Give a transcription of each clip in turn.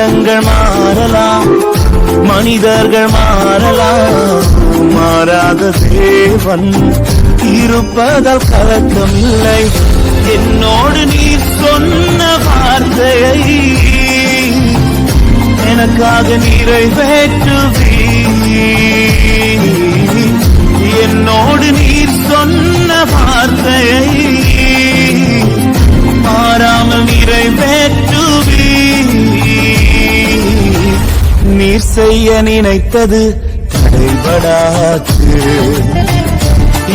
காலங்கள் மாறலாம், மனிதர்கள் மாறலாம், மாறாத தேவன் இருப்பதால் கலக்கமில்லை. என்னோடு நீ சொன்ன வார்த்தையை எனக்காக நிறைவேற்றுவீ. என்னோடு நீர் சொன்ன வார்த்தையை மாறாமல் நிறைவேற்றுவீ. நீர் செய்ய நினைத்தது தடைபடாது,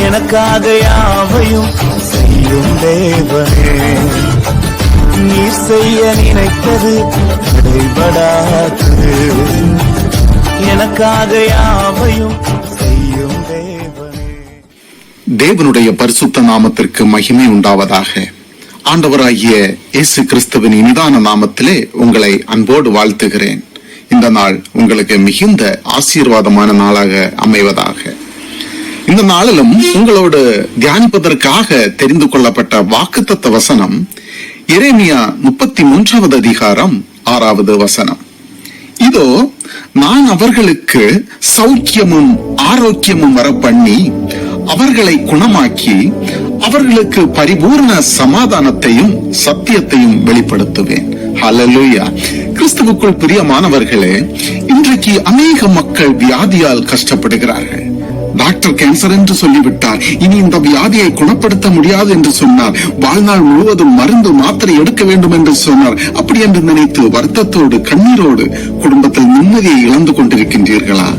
எனக்காக யாவையும் செய்யும் தேவனே. நீர் செய்ய நினைத்தது தடைபடாது, எனக்காக யாவையும் செய்யும் தேவனே. தேவனுடைய பரிசுத்த நாமத்திற்கு மகிமை உண்டாவதாக. ஆண்டவராகிய இயேசு கிறிஸ்துவின் இனிதான நாமத்திலே உங்களை அன்போடு வாழ்த்துகிறேன். இந்த நாள் உங்களுக்கு மிகுந்த ஆசீர்வாதமான நாளாக அமைவதாக. இந்த நாளிலும் உங்களோடு தியானிப்பதற்காக தெரிந்து கொள்ளப்பட்ட வாக்குத்தத்த வசனம் எரேமியா 33வது அதிகாரம் 6வது வசனம். இதோ நான் அவர்களுக்கு சௌக்கியமும் ஆரோக்கியமும் வர பண்ணி அவர்களை குணமாக்கி அவர்களுக்கு பரிபூர்ண சமாதானத்தையும் சத்தியத்தையும் வெளிப்படுத்துவேன். ஹல்லேலூயா. கிறிஸ்துவுக்குள் பிரியமானவர்களே, இன்றைக்கு அநேக மக்கள் வியாதியால் கஷ்டப்படுகிறார்கள். டாக்டர் கேன்சர் என்று சொல்லிவிட்டார், இனி இந்த வியாதியை குணப்படுத்த முடியாது என்று சொன்னார். வாழ்நாள் முழுவதும் மருந்து மாத்திரை எடுக்க வேண்டும் என்று சொன்னார். அப்படி என்று நினைத்து வருத்தத்தோடு கண்ணீரோடு குடும்பத்தில் நிம்மதியை இழந்து கொண்டிருக்கின்றீர்களா?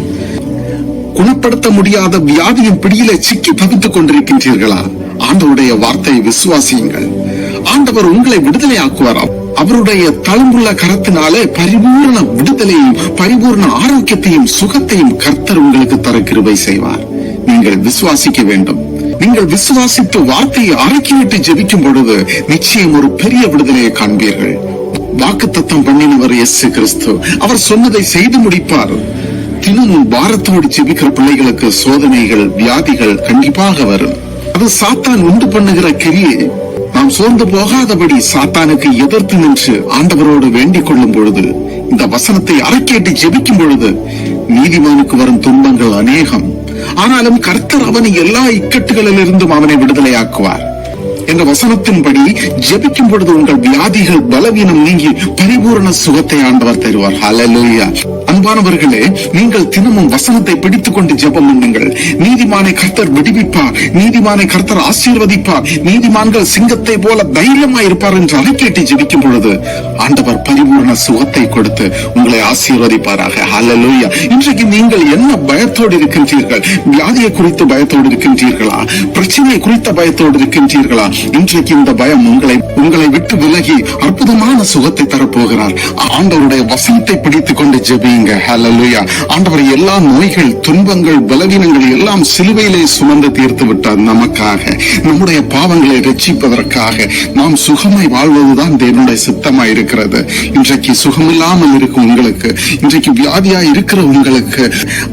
குணப்படுத்த முடியாத வியாதியின் பிடியிலே சிக்கி தவித்துக் கொண்டிருக்கின்றீர்களா? ஆண்டவருடைய வார்த்தையை விசுவாசியுங்கள். ஆண்டவர் உங்களை விடுதலை ஆக்குவார். அவருடைய தழும்புள்ள கரத்தினாலே பரிபூர்ண விடுதலையும் பரிபூர்ண ஆரோக்கியத்தையும் சுகத்தையும் கர்த்தர் உங்களுக்கு தர கிருபை செய்வார். நீங்கள் விசுவாசிக்க வேண்டும். நீங்கள் விசுவாசித்து வார்த்தையை அறிக்கையிட்டு ஜெபிக்கும் பொழுது நிச்சயம் ஒரு பெரிய விடுதலையை காண்பீர்கள். வாக்குத்தத்தம் பண்ணினவர் இயேசு கிறிஸ்து. அவர் சொன்னதை செய்து முடிப்பார். தினமும் பாரத்தோடு ஜெபிக்கிற பிள்ளைகளுக்கு சோதனைகள் வியாதிகள் கண்டிப்பாக வரும். அது சாத்தான் உண்டு பண்ணுகிற கிரியை. நாம் சோர்ந்து போகாதபடி சாத்தானுக்கு எதிர்த்து நின்று ஆண்டவரோடு வேண்டிக் கொள்ளும் பொழுது, இந்த வசனத்தை அறக்கேட்டு ஜெபிக்கும் பொழுது நீதிமானுக்கு வரும் துன்பங்கள் அநேகம். ஆனாலும் கர்த்தர் அவனை எல்லா இக்கட்டுகளில் இருந்தும் அவனை விடுதலையாக்குவார் என்ற வசனத்தின்படி ஜெபிக்கும் பொழுது உங்கள் வியாதிகள் பலவீனம் நீங்கி பரிபூரண சுகத்தை ஆண்டவர் தருவார். ஹல்லேலூயா. அன்பானவர்களே, நீங்கள் தினமும் வசனத்தை பிடித்துக் கொண்டு ஜெபம் பண்ணுங்கள். நீதிமானை கர்த்தர் விடுவிப்பார், நீதிமானை கர்த்தர் ஆசீர்வதிப்பார், நீதிமான்கள் சிங்கத்தை போல தைரியமா இருப்பார் என்று அறைக்கேட்டு ஜெபிக்கும் பொழுது ஆண்டவர் பரிபூர்ண சுகத்தை கொடுத்து உங்களை ஆசீர்வதிப்பாராக. ஹல்லேலூயா. இன்றைக்கு நீங்கள் என்ன பயத்தோடு இருக்கின்றீர்கள்? வியாதியை குறித்து பயத்தோடு இருக்கின்றீர்களா? பிரச்சனை குறித்த பயத்தோடு இருக்கின்றீர்களா? இன்றைக்கு இந்த பயம் உங்களை விட்டு விலகி அற்புதமான சுகத்தை தரப்போகிறார். ஆண்டவருடைய வசனத்தை பிடித்துக் கொண்டு ஜெபியுங்க. ஹல்லேலூயா. ஆண்டவர் எல்லா நோய்கள் துன்பங்கள் பலவீனங்கள் எல்லாம் சிலுவையிலே சுமந்து தீர்த்து விட்டார். நமக்காக நம்முடைய பாவங்களை ரட்சிப்பதற்காக நாம் சுகமாய் வாழ்வதுதான் தேவனுடைய சித்தமாய் இருக்கிறது. இன்றைக்கு சுகமில்லாமல் இருக்கும் உங்களுக்கு, இன்றைக்கு வியாதியா இருக்கிற உங்களுக்கு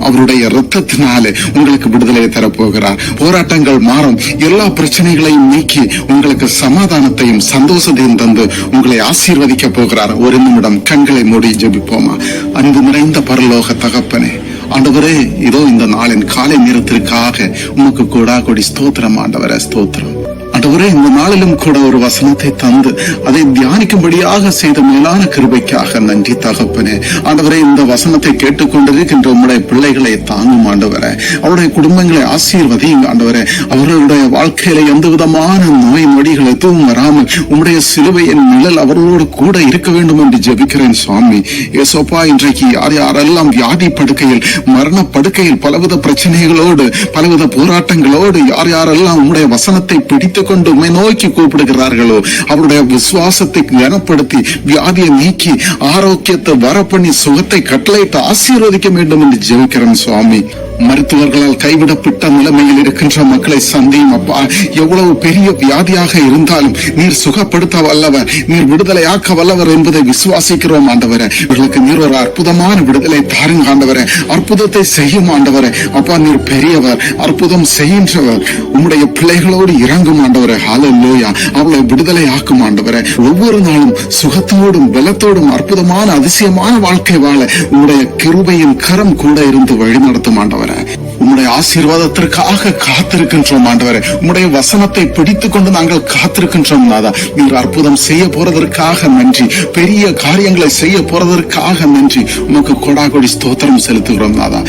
அவருடைய இரத்தத்தினாலே உங்களுக்கு விடுதலை தரப்போகிறார். போராட்டங்கள் மாறும். எல்லா பிரச்சனைகளையும் நீக்கி உங்களுக்கு சமாதானத்தையும் சந்தோஷத்தையும் தந்து உங்களை ஆசீர்வதிக்க போகிறார். ஒரு நிமிடம் கண்களை மூடி ஜெபிப்போமா? அன்பு நிறைந்த பரலோக தகப்பனே, ஆண்டவரே, இதோ இந்த நாளின் காலை நேரத்திற்காக உமக்கு கூடா கொடி ஸ்தோத்திரம். ஆண்டவரே ஸ்தோத்திரம். ஆண்டவரே, இந்த நாளிலும் கூட ஒரு வசனத்தை தந்து அதை தியானிக்கும்படியாக செய்த மேலான கிருபைக்காக நன்றி தகப்பனே. ஆண்டவரே, இந்த வசனத்தை கேட்டுக்கொண்டிருக்கின்ற உம்முடைய பிள்ளைகளை தாங்கும் ஆண்டவரே. அவருடைய குடும்பங்களை ஆசீர்வதியும் ஆண்டவரே. அவர்களுடைய வாழ்க்கையில எந்த விதமான நோய் நொடிகள் எதுவும் வராமல் உம்முடைய சிலுவையின் நிழல் அவர்களோடு கூட இருக்க வேண்டும் என்று ஜெபிக்கிறேன் சுவாமி. ஏசோப்பா, இன்றைக்கு யாரெல்லாம் வியாதி படுக்கையில் மரண படுக்கையில் பலவித பிரச்சனைகளோடு பலவித போராட்டங்களோடு யாரெல்லாம் உம்முடைய வசனத்தை பிடித்து கொண்டு உம்மை நோக்கி கூப்பிடுகிறார்களோ அவருடைய விசுவாசத்தை கனப்படுத்தி வியாதியை நீக்கி ஆரோக்கியத்தை வர பண்ணி சுகத்தை கட்டளையிட்டு ஆசீர்வதிக்க வேண்டும் என்று ஜெபிக்கிறேன் சுவாமி. மருத்துவர்களால் கைவிடப்பட்ட நிலைமையில் இருக்கின்ற மக்களை சந்தியும் அப்பா. எவ்வளவு பெரிய வியாதியாக இருந்தாலும் நீர் சுகப்படுத்த வல்லவர், நீர் விடுதலையாக்க வல்லவர் என்பதை விசுவாசிக்கிறோம் ஆண்டவரே. இவர்களுக்கு நீர் ஒரு அற்புதமான விடுதலை தாருங்க ஆண்டவரே. அற்புதத்தை செய்யும் ஆண்டவரே. அப்பா, நீர் பெரியவர், அற்புதம் செய்கின்றவர். உம்முடைய பிள்ளைகளோடு இறங்கும் ஆண்டவரே. ஹல்லேலூயா. அவளை விடுதலை ஆக்கும் ஆண்டவரே. ஒவ்வொரு நாளும் சுகத்தோடும் பலத்தோடும் அற்புதமான அதிசயமான வாழ்க்கை வாழ உம்முடைய கிருபையின் கரம் கூட இருந்து வழிநடத்தும் ஆண்டவரே. உம்முடைய ஆசீர்வாதத்திற்காக காத்திருக்கின்றோம் ஆண்டவரே. உம்முடைய வசனத்தை பிடித்துக் கொண்டு நாங்கள் காத்திருக்கின்றோம் நாதா. நீர் அற்புதம் செய்ய போறதற்காக நன்றி. பெரிய காரியங்களை செய்ய போறதற்காக நன்றி. உமக்கு கொடாகொடி ஸ்தோத்திரம் செலுத்துகிறோம் நாதா.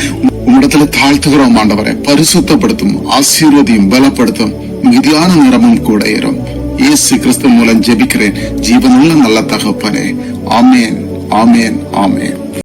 உம்மிடத்துல தாழ்த்துகிறோம் ஆண்டவரை. பரிசுத்தப்படுத்தும், ஆசீர்வதியும், பலப்படுத்தும், மிகுதியான நிறமும் கூட இரும். இயேசு கிறிஸ்து மூலம் ஜெபிக்கிறேன் ஜீவனுள்ள நல்ல தகப்பனே. ஆமேன், ஆமேன், ஆமேன்.